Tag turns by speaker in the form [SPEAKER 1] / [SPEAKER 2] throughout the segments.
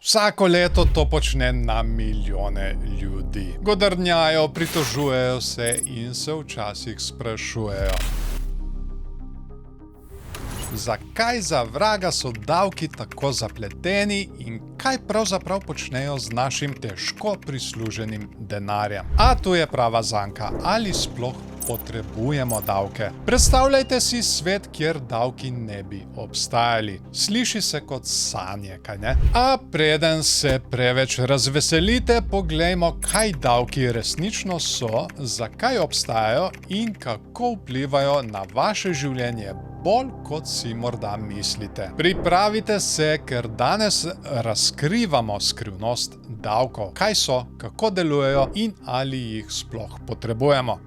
[SPEAKER 1] Vsako leto to počne na milijone ljudi. Godrnjajo, pritožujejo se in se včasih sprašujejo. Zakaj za vraga so davki tako zapleteni in kaj pravzaprav počnejo z našim težko prisluženim denarjem? A tu je prava zanka, ali sploh potrebujemo davke? Predstavljajte si svet, kjer davki ne bi obstajali. Sliši se kot sanje, kaj ne? A preden se preveč razveselite, poglejmo, kaj davki resnično so, zakaj obstajajo in kako vplivajo na vaše življenje bolj, kot si morda mislite. Pripravite se, ker danes razkrivamo skrivnost davkov. Kaj so, kako delujejo in ali jih sploh potrebujemo.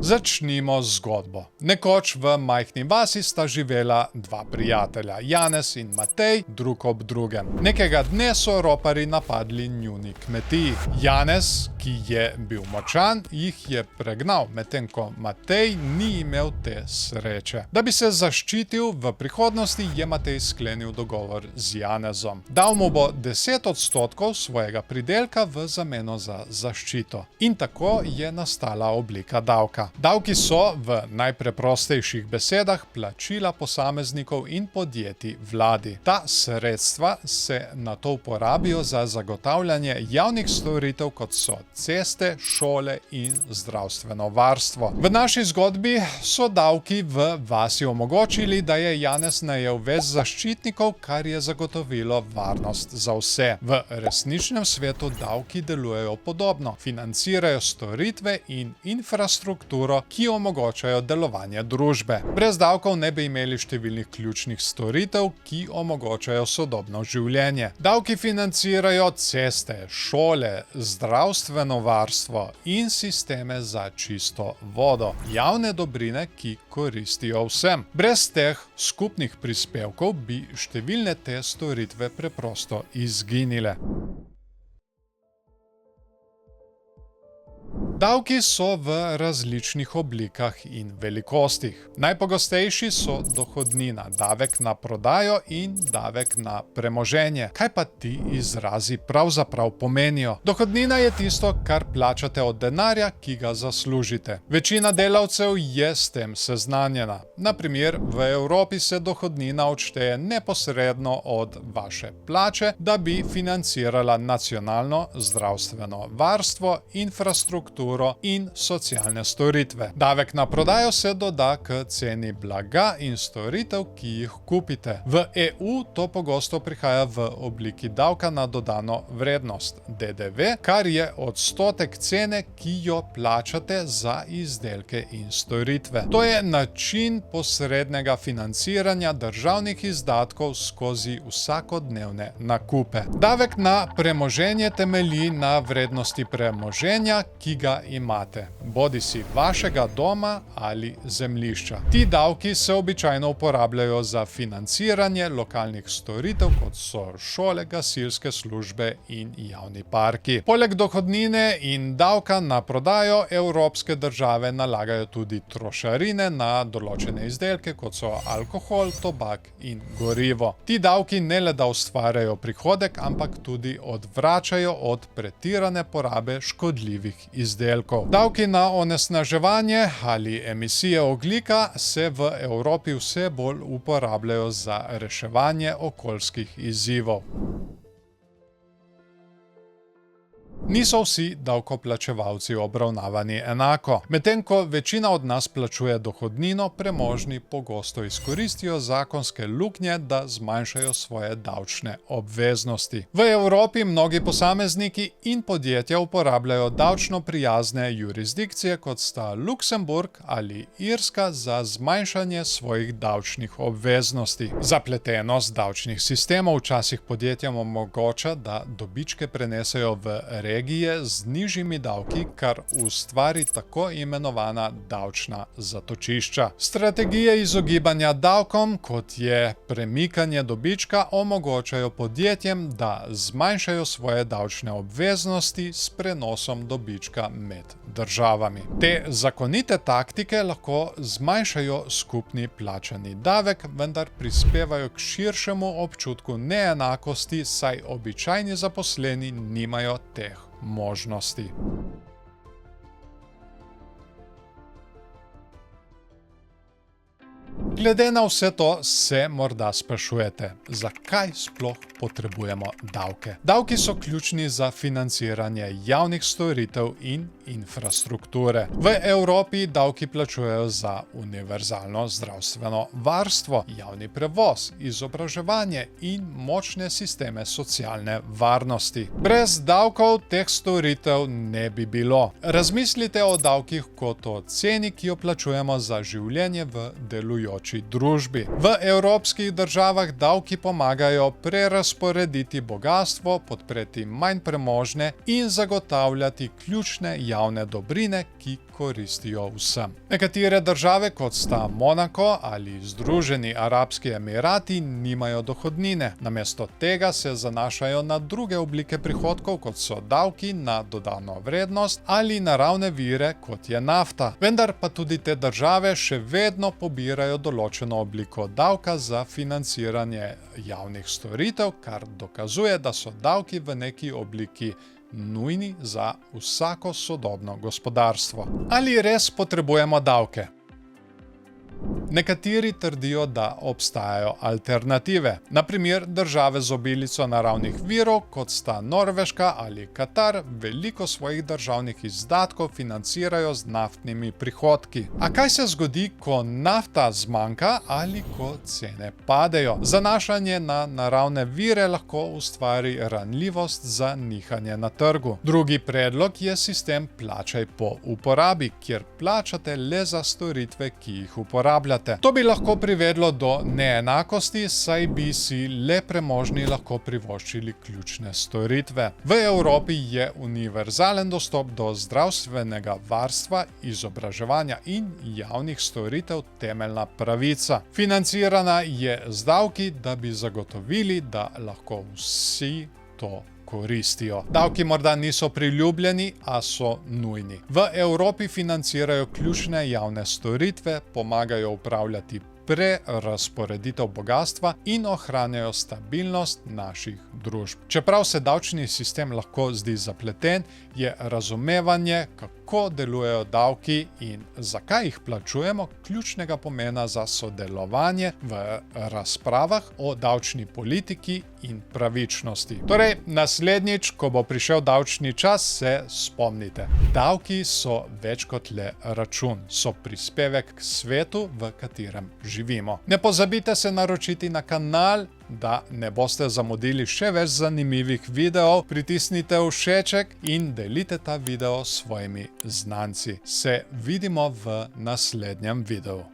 [SPEAKER 1] Začnimo z zgodbo. Nekoč v majhni vasi sta živela dva prijatelja, Janez in Matej, drug ob drugem. Nekega dne so roparji napadli njuni kmetiji. Janez, ki je bil močan, jih je pregnal, medtem ko Matej ni imel te sreče. Da bi se zaščitil v prihodnosti, je Matej sklenil dogovor z Janezom. Dal mu bo 10% svojega pridelka v zameno za zaščito. In tako je nastala oblika davka. Davki so v najpreprostejših besedah plačila posameznikov in podjetij vladi. Ta sredstva se nato uporabijo za zagotavljanje javnih storitev, kot so ceste, šole in zdravstveno varstvo. V naši zgodbi so davki v vasi omogočili, da je Janez najel več zaščitnikov, kar je zagotovilo varnost za vse. V resničnem svetu davki delujejo podobno. Financirajo storitve in infrastrukturo, ki omogočajo delovanje družbe. Brez davkov ne bi imeli številnih ključnih storitev, ki omogočajo sodobno življenje. Davki financirajo ceste, šole, zdravstveno varstvo in sisteme za čisto vodo. Javne dobrine, ki koristijo vsem. Brez teh skupnih prispevkov bi številne te storitve preprosto izginile. Davki so v različnih oblikah in velikostih. Najpogostejši so dohodnina, davek na prodajo in davek na premoženje. Kaj pa ti izrazi pravzaprav pomenijo? Dohodnina je tisto, kar plačate od denarja, ki ga zaslužite. Večina delavcev je s tem seznanjena. Na primer, v Evropi se dohodnina odšteje neposredno od vaše plače, da bi financirala nacionalno zdravstveno varstvo, infrastrukturo in socialne storitve. Davek na prodajo se doda k ceni blaga in storitev, ki jih kupite. V EU to pogosto prihaja v obliki davka na dodano vrednost, DDV, kar je odstotek cene, ki jo plačate za izdelke in storitve. To je način posrednega financiranja državnih izdatkov skozi vsakodnevne nakupe. Davek na premoženje temelji na vrednosti premoženja, ki ga imate, bodisi vašega doma ali zemljišča. Ti davki se običajno uporabljajo za financiranje lokalnih storitev, kot so šole, gasilske službe in javni parki. Poleg dohodnine in davka na prodajo evropske države nalagajo tudi trošarine na določene izdelke, kot so alkohol, tobak in gorivo. Ti davki ne le da ustvarjajo prihodek, ampak tudi odvračajo od pretirane porabe škodljivih izdelkov. Davki na onesnaževanje ali emisije ogljika se v Evropi vse bolj uporabljajo za reševanje okoljskih izzivov. Niso vsi davkoplačevalci obravnavani enako. Medtem ko večina od nas plačuje dohodnino, premožni pogosto izkoristijo zakonske luknje, da zmanjšajo svoje davčne obveznosti. V Evropi mnogi posamezniki in podjetja uporabljajo davčno prijazne jurisdikcije, kot sta Luksemburg ali Irska, za zmanjšanje svojih davčnih obveznosti. Zapletenost davčnih sistemov včasih podjetjem omogoča, da dobičke prenesejo v regije z nižjimi davki, kar ustvari tako imenovana davčna zatočišča. Strategije izogibanja davkom, kot je premikanje dobička, omogočajo podjetjem, da zmanjšajo svoje davčne obveznosti s prenosom dobička med državami. Te zakonite taktike lahko zmanjšajo skupni plačani davek, vendar prispevajo k širšemu občutku neenakosti, saj običajni zaposleni nimajo teh možnosti. Glede na vse to se morda sprašujete, zakaj sploh potrebujemo davke. Davki so ključni za financiranje javnih storitev in infrastrukture. V Evropi davki plačujejo za univerzalno zdravstveno varstvo, javni prevoz, izobraževanje in močne sisteme socialne varnosti. Brez davkov teh storitev ne bi bilo. Razmislite o davkih kot o ceni, ki jo plačujemo za življenje v delujoči družbi. V evropskih državah davki pomagajo prerazporediti bogastvo, podpreti manj premožne in zagotavljati ključne javne dobrine, ki koristijo vsem. Nekatere države, kot sta Monako ali Združeni arabski emirati, nimajo dohodnine. Namesto tega se zanašajo na druge oblike prihodkov, kot so davki na dodano vrednost ali naravne vire, kot je nafta. Vendar pa tudi te države še vedno pobirajo določeno obliko davka za financiranje javnih storitev, kar dokazuje, da so davki v neki obliki nujni za vsako sodobno gospodarstvo. Ali res potrebujemo davke? Nekateri trdijo, da obstajajo alternative. Na primer, države z obilico naravnih virov, kot sta Norveška ali Katar, veliko svojih državnih izdatkov financirajo z naftnimi prihodki. A kaj se zgodi, ko nafta zmanjka ali ko cene padejo? Zanašanje na naravne vire lahko ustvari ranljivost za nihanje na trgu. Drugi predlog je sistem plačaj po uporabi, kjer plačate le za storitve, ki jih uporabljate. To bi lahko privedlo do neenakosti, saj bi si le premožni lahko privoščili ključne storitve. V Evropi je univerzalen dostop do zdravstvenega varstva, izobraževanja in javnih storitev temeljna pravica. Financirana je z davki, da bi zagotovili, da lahko vsi to koristijo. Davki morda niso priljubljeni, a so nujni. V Evropi financirajo ključne javne storitve, pomagajo upravljati prerazporeditev bogastva in ohranjajo stabilnost naših družb. Čeprav se davčni sistem lahko zdi zapleten, je razumevanje, kako delujejo davki in zakaj jih plačujemo, ključnega pomena za sodelovanje v razpravah o davčni politiki in pravičnosti. Torej, naslednjič, ko bo prišel davčni čas, se spomnite. Davki so več kot le račun, so prispevek k svetu, v katerem živimo. Ne pozabite se naročiti na kanal, da ne boste zamudili še več zanimivih videov. Pritisnite všeček in delite ta video s svojimi znanci. Se vidimo v naslednjem videu.